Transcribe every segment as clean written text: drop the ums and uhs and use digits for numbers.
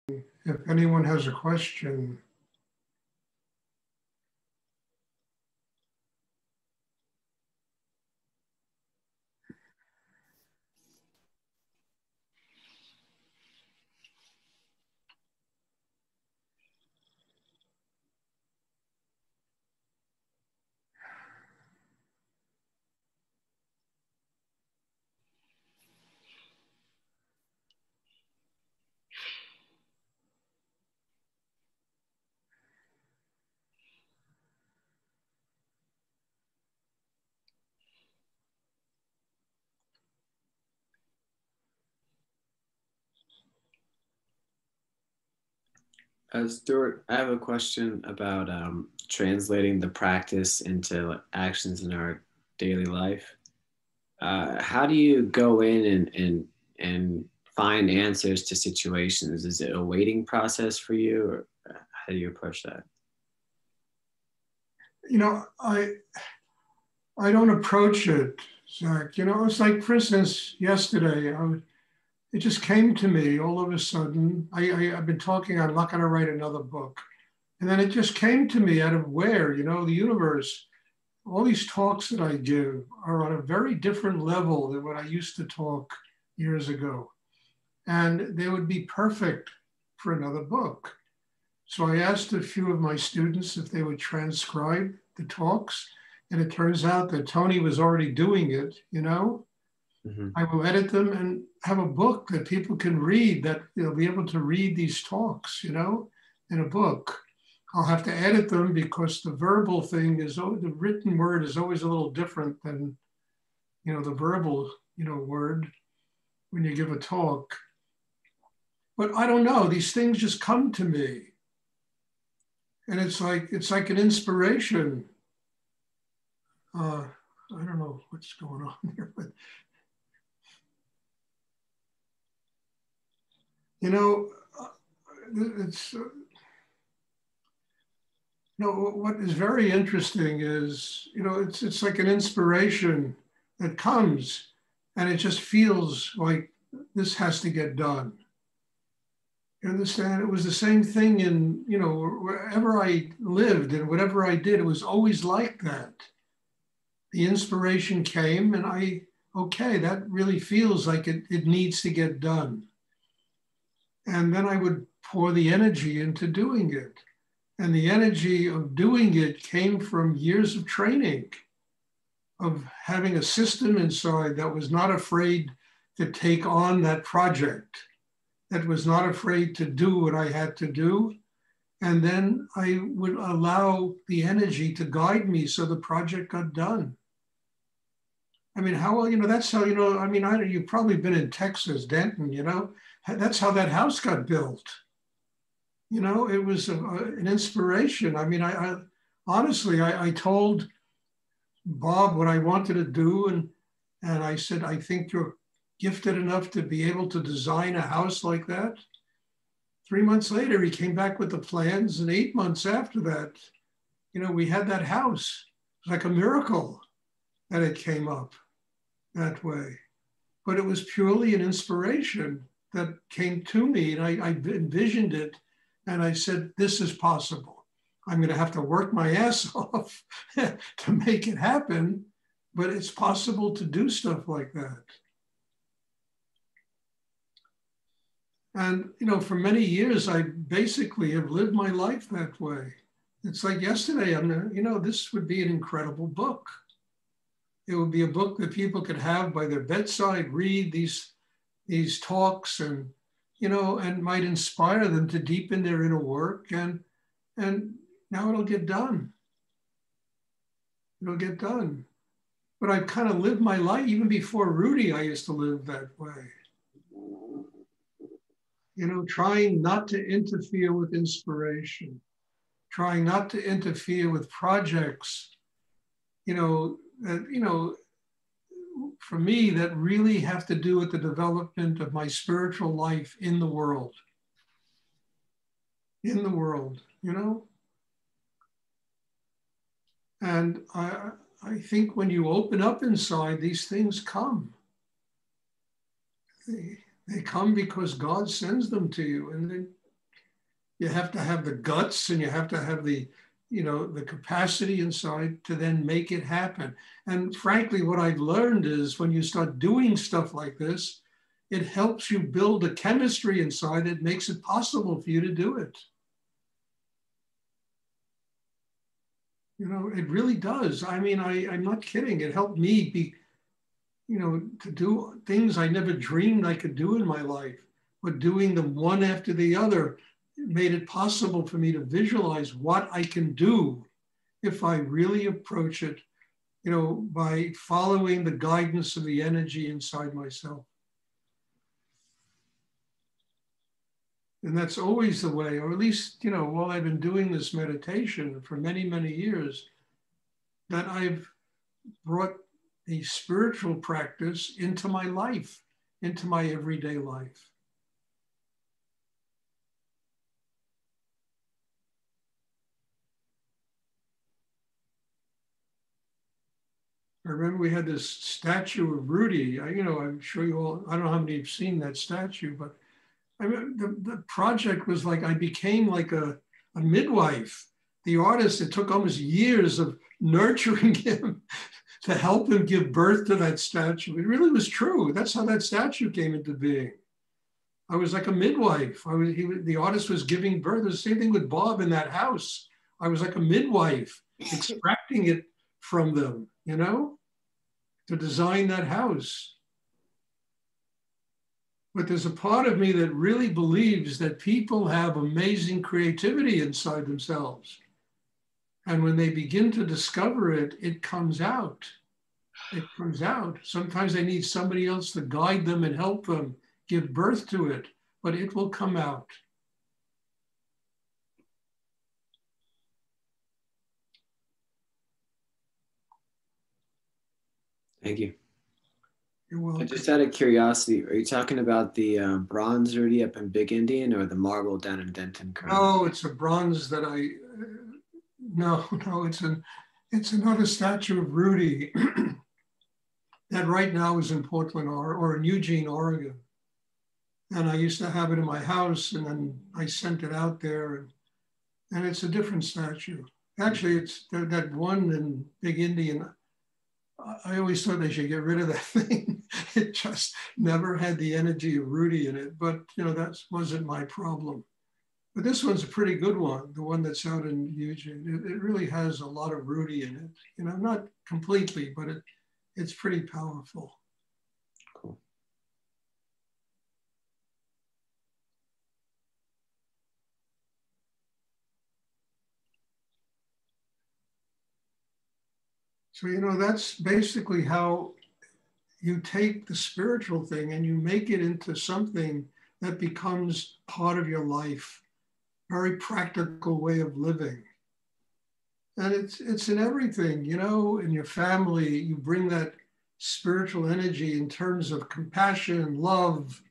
if anyone has a question. Stuart, I have a question about translating the practice into actions in our daily life. How do you go in and find answers to situations? Is it a waiting process for you, or how do you approach that? You know, I don't approach it, Zach. You know, it's like, for instance, yesterday, it just came to me all of a sudden. I've been talking, I'm not going to write another book. And then it just came to me out of where, you know, the universe, all these talks that I give are on a very different level than what I used to talk years ago. And they would be perfect for another book. So I asked a few of my students if they would transcribe the talks. And it turns out that Tony was already doing it, you know. Mm-hmm. I will edit them and have a book that people can read, that they'll be able to read these talks, you know, in a book. I'll have to edit them because the verbal thing is, the written word is always a little different than, you know, the verbal, you know, word when you give a talk. But I don't know, these things just come to me. And it's like an inspiration. I don't know what's going on here, but you know, it's you know, what is very interesting is, you know, it's like an inspiration that comes, and it just feels like this has to get done. You understand? It was the same thing in, you know, wherever I lived and whatever I did, it was always like that. The inspiration came, and okay, that really feels like it needs to get done. And then I would pour the energy into doing it. And the energy of doing it came from years of training, of having a system inside that was not afraid to take on that project, that was not afraid to do what I had to do. And then I would allow the energy to guide me so the project got done. I mean, how, you know, that's how, you know, I mean, you've probably been in Texas, Denton, you know, that's how that house got built. You know, it was an inspiration. I mean, I honestly, I told Bob what I wanted to do, and I said, I think you're gifted enough to be able to design a house like that. 3 months later, he came back with the plans, and 8 months after that, you know, we had that house. It was like a miracle that it came up that way. But it was purely an inspiration that came to me, and I envisioned it. And I said, this is possible. I'm going to have to work my ass off to make it happen, but it's possible to do stuff like that. And, you know, for many years, I basically have lived my life that way. It's like yesterday, you know, this would be an incredible book. It would be a book that people could have by their bedside, read these talks, and, you know, and might inspire them to deepen their inner work. And now it'll get done. It'll get done. But I've kind of lived my life, even before Rudy, I used to live that way. You know, trying not to interfere with inspiration, trying not to interfere with projects, you know, that, you know, for me, that really have to do with the development of my spiritual life in the world. In the world, you know? And I think when you open up inside, these things come. They come because God sends them to you. And then You have to have the guts, and you have to have the, the capacity inside to then make it happen. And frankly, what I've learned is when you start doing stuff like this, it helps you build a chemistry inside that makes it possible for you to do it. It really does. I mean, I'm not kidding. It helped me be, to do things I never dreamed I could do in my life, but doing them one after the other made it possible for me to visualize what I can do if I really approach it, by following the guidance of the energy inside myself. And that's always the way, or at least, while I've been doing this meditation for many, many years, that I've brought the spiritual practice into my life, into my everyday life. I remember we had this statue of Rudy. I'm sure you all, I don't know how many have seen that statue, but I mean, the project was like, I became like a midwife. The artist, it took almost years of nurturing him to help him give birth to that statue. It really was true. That's how that statue came into being. I was like a midwife. The artist was giving birth. The same thing with Bob in that house. I was like a midwife, extracting it from them, to design that house. But there's a part of me that really believes that people have amazing creativity inside themselves. And when they begin to discover it, it comes out. It comes out. Sometimes they need somebody else to guide them and help them give birth to it, but it will come out. Thank you. You're welcome. Just out of curiosity, are you talking about the bronze Rudy up in Big Indian or the marble down in Denton? No, it's a bronze that no, it's another statue of Rudy that right now is in Portland or in Eugene, Oregon. And I used to have it in my house, and then I sent it out there, and it's a different statue. Actually, it's that one in Big Indian. I always thought they should get rid of that thing. It just never had the energy of Rudy in it, but that wasn't my problem. But this one's a pretty good one, the one that's out in Eugene. It really has a lot of Rudy in it. Not completely, but it's pretty powerful. Cool. So, that's basically how you take the spiritual thing and you make it into something that becomes part of your life, very practical way of living. And it's in everything, in your family, you bring that spiritual energy in terms of compassion, love,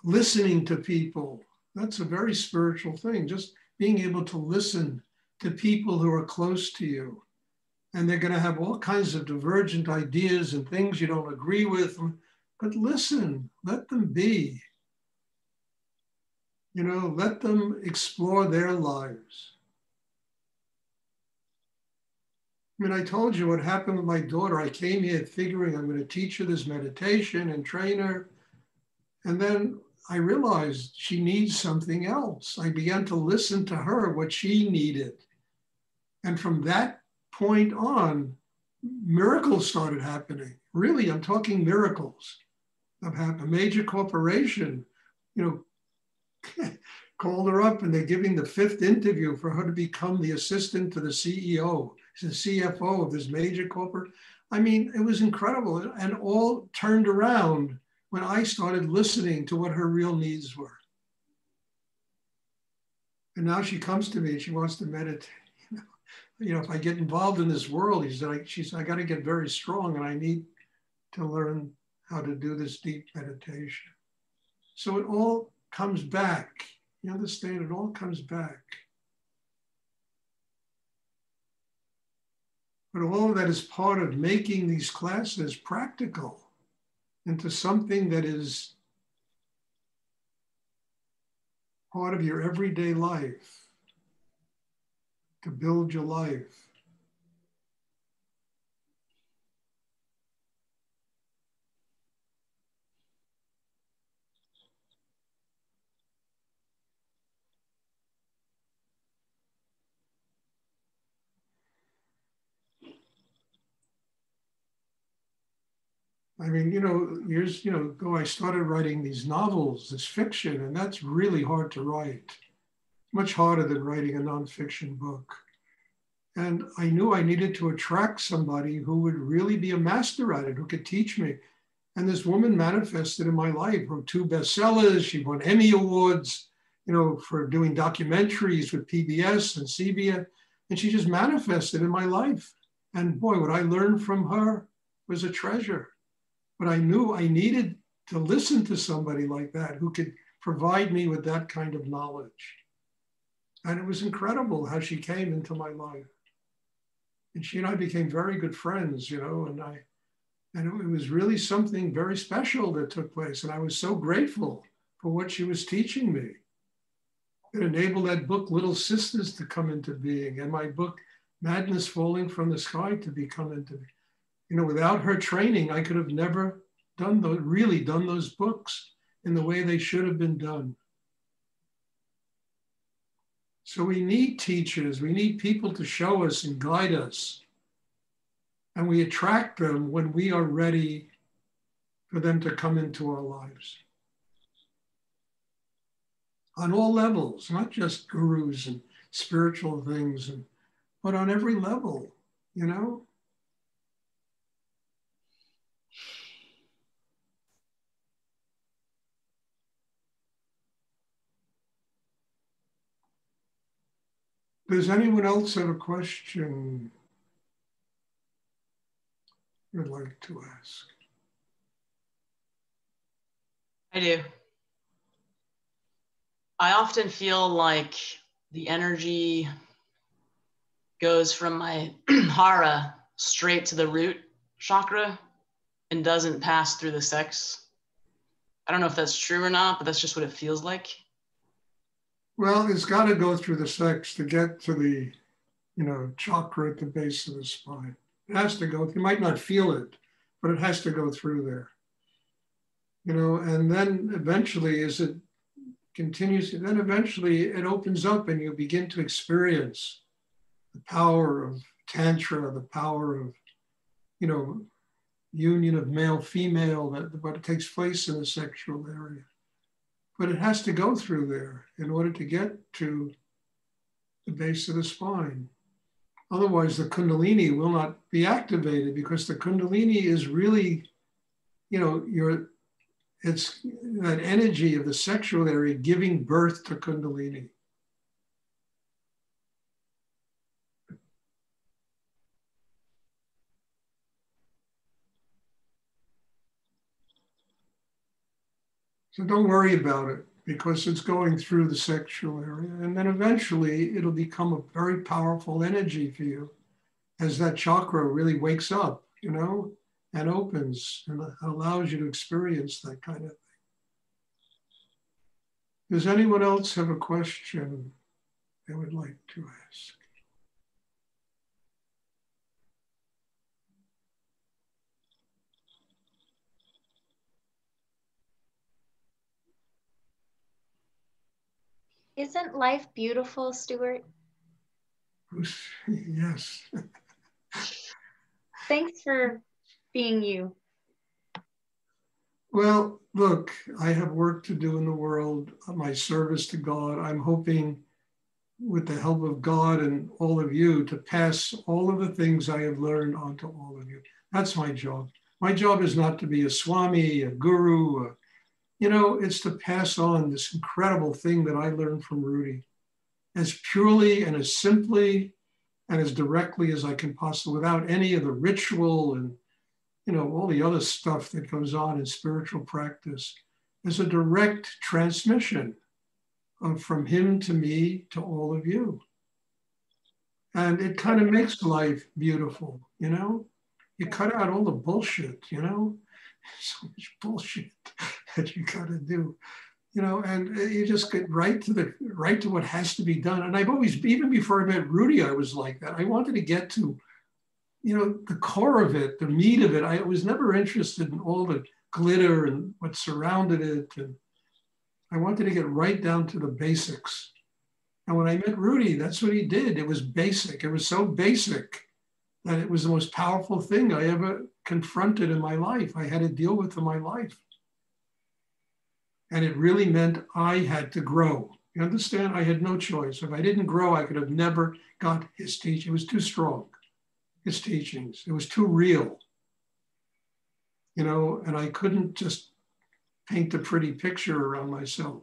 listening to people. That's a very spiritual thing, just being able to listen to people who are close to you. And they're going to have all kinds of divergent ideas and things you don't agree with, but listen, let them be. Let them explore their lives. I mean, I told you what happened with my daughter. I came here figuring I'm going to teach her this meditation and train her. And then I realized she needs something else. I began to listen to her, what she needed. And from that point on, miracles started happening. Really, I'm talking miracles. A major corporation, called her up, and they're giving the 5th interview for her to become the assistant to the CEO, the CFO of this major corporate. I mean, it was incredible, and all turned around when I started listening to what her real needs were. And now she comes to me and she wants to meditate. If I get involved in this world, she said, I got to get very strong, and I need to learn how to do this deep meditation. So it all comes back. You understand? It all comes back. But all of that is part of making these classes practical into something that is part of your everyday life, to build your life. I mean, years, ago, I started writing these novels, this fiction, and that's really hard to write, much harder than writing a nonfiction book. And I knew I needed to attract somebody who would really be a master at it, who could teach me. And this woman manifested in my life, wrote 2 bestsellers. She won Emmy Awards, for doing documentaries with PBS and CBS. And she just manifested in my life. And boy, what I learned from her was a treasure. But I knew I needed to listen to somebody like that who could provide me with that kind of knowledge. And it was incredible how she came into my life. And she and I became very good friends, and it was really something very special that took place. And I was so grateful for what she was teaching me. It enabled that book, Little Sisters, to come into being, and my book, Madness Falling from the Sky, to become into being. Without her training, I could have never done those books in the way they should have been done. So we need teachers, we need people to show us and guide us. And we attract them when we are ready for them to come into our lives. On all levels, not just gurus and spiritual things, but on every level, Does anyone else have a question you'd like to ask? I do. I often feel like the energy goes from my hara straight to the root chakra and doesn't pass through the sex. I don't know if that's true or not, but that's just what it feels like. Well, it's got to go through the sex to get to the, chakra at the base of the spine. It has to go. You might not feel it, but it has to go through there. And then eventually, as it continues, then eventually it opens up and you begin to experience the power of Tantra, the power of, union of male, female, what takes place in the sexual area. But it has to go through there in order to get to the base of the spine. Otherwise, the Kundalini will not be activated, because the Kundalini is really, it's that energy of the sexual area giving birth to Kundalini. So don't worry about it, because it's going through the sexual area. And then eventually it'll become a very powerful energy for you as that chakra really wakes up, and opens and allows you to experience that kind of thing. Does anyone else have a question they would like to ask? Isn't life beautiful, Stuart? Yes. Thanks for being you. Well, look, I have work to do in the world, my service to God. I'm hoping, with the help of God and all of you, to pass all of the things I have learned on to all of you. That's my job. My job is not to be a swami, a guru, it's to pass on this incredible thing that I learned from Rudy, as purely and as simply and as directly as I can possibly, without any of the ritual and, all the other stuff that goes on in spiritual practice, as a direct transmission from him to me to all of you. And it kind of makes life beautiful, You cut out all the bullshit, so much bullshit that you got to do. and you just get right to what has to be done. And I've always, even before I met Rudy, I was like that. I wanted to get to, the core of it, the meat of it. I was never interested in all the glitter and what surrounded it. And I wanted to get right down to the basics. And when I met Rudy, that's what he did. It was basic. It was so basic that it was the most powerful thing I ever confronted in my life. I had to deal with in my life. And it really meant I had to grow. You understand? I had no choice. If I didn't grow, I could have never got his teaching. It was too strong, his teachings. It was too real, and I couldn't just paint a pretty picture around myself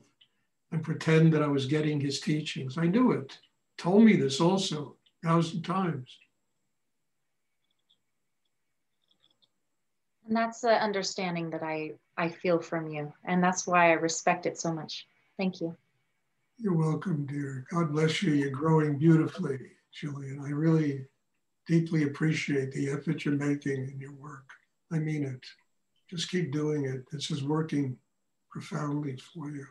and pretend that I was getting his teachings. I knew it. Told me this also 1,000 times. And that's the understanding that I feel from you. And that's why I respect it so much. Thank you. You're welcome, dear. God bless you. You're growing beautifully, Jillian. I really deeply appreciate the effort you're making in your work. I mean it. Just keep doing it. This is working profoundly for you.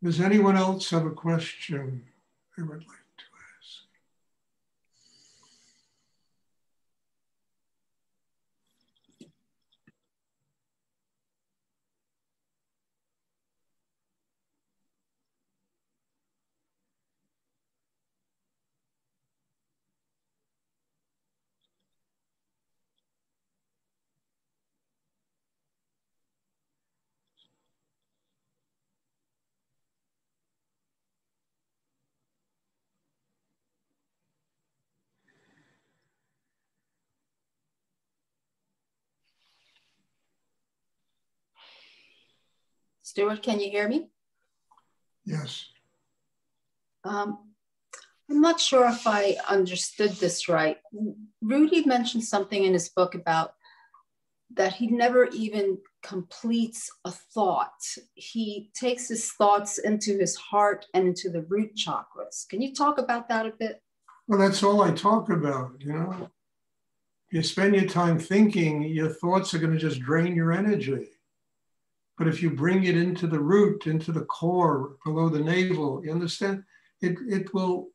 Does anyone else have a question they would like to ask? Stuart, can you hear me? Yes. I'm not sure if I understood this right. Rudy mentioned something in his book about that he never even completes a thought. He takes his thoughts into his heart and into the root chakras. Can you talk about that a bit? Well, that's all I talk about, You spend your time thinking, your thoughts are going to just drain your energy. But if you bring it into the root, into the core, below the navel, you understand? It will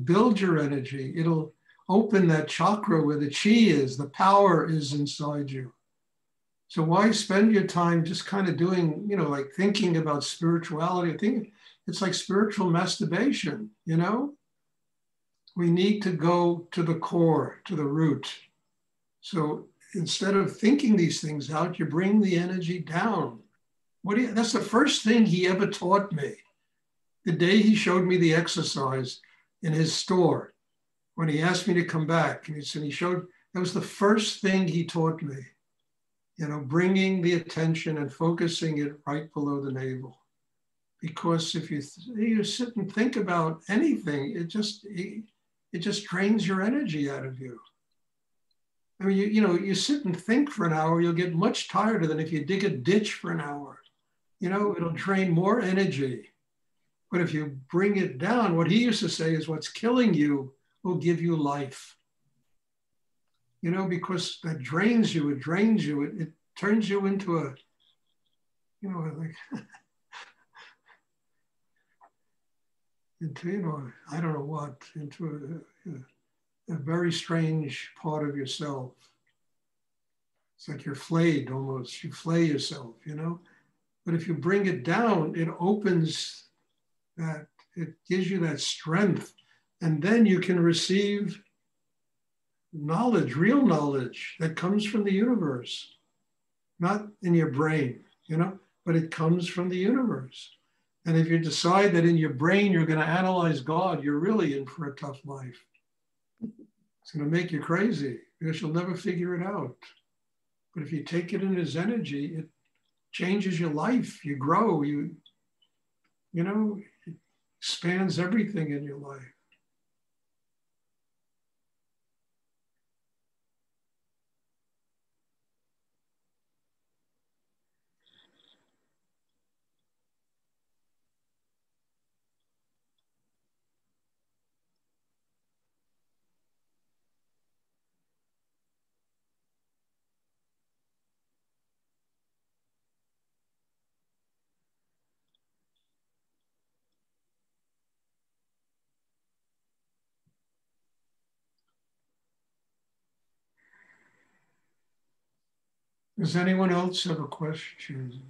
build your energy. It'll open that chakra where the chi is, the power is inside you. So why spend your time just kind of doing, like thinking about spirituality? I think it's like spiritual masturbation, We need to go to the core, to the root. So instead of thinking these things out, you bring the energy down. That's the first thing he ever taught me. The day he showed me the exercise in his store, when he asked me to come back, and that was the first thing he taught me, bringing the attention and focusing it right below the navel. Because if you sit and think about anything, it just drains your energy out of you. I mean, you sit and think for an hour, you'll get much tireder than if you dig a ditch for an hour. It'll drain more energy. But if you bring it down, what he used to say is what's killing you will give you life. Because that drains you, it turns you into a, like, into, I don't know what, into a very strange part of yourself. It's like you're flayed almost. You flay yourself, But if you bring it down, it opens that, it gives you that strength. And then you can receive knowledge, real knowledge that comes from the universe, not in your brain, but it comes from the universe. And if you decide that in your brain you're going to analyze God, you're really in for a tough life. It's going to make you crazy because you'll never figure it out. But if you take it in as energy, it changes your life. You grow, it expands everything in your life. Does anyone else have a question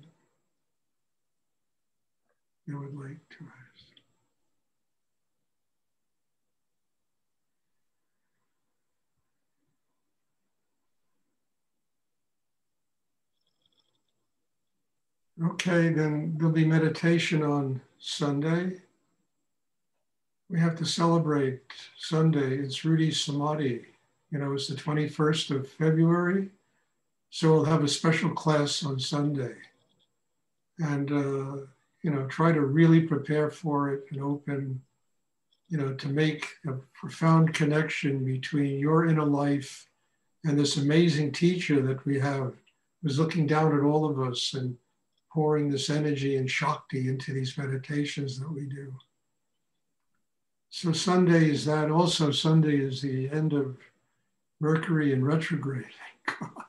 they would like to ask? Okay, then there'll be meditation on Sunday. We have to celebrate Sunday. It's Rudy's Samadhi. You know, it's the 21st of February. So we'll have a special class on Sunday. And, you know, try to really prepare for it and open, you know, to make a profound connection between your inner life and this amazing teacher that we have, who's looking down at all of us and pouring this energy and Shakti into these meditations that we do. So Sunday is that. Also, Sunday is the end of Mercury in retrograde. Thank God.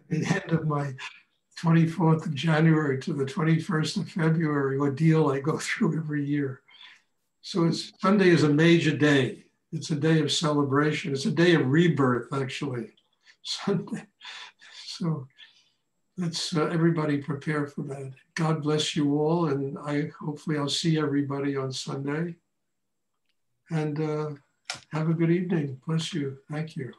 The end of my 24th of January to the 21st of February ordeal I go through every year. So Sunday is a major day. It's a day of celebration. It's a day of rebirth, actually, Sunday. So let's everybody prepare for that. God bless you all, and hopefully I'll see everybody on Sunday. And have a good evening. Bless you. Thank you.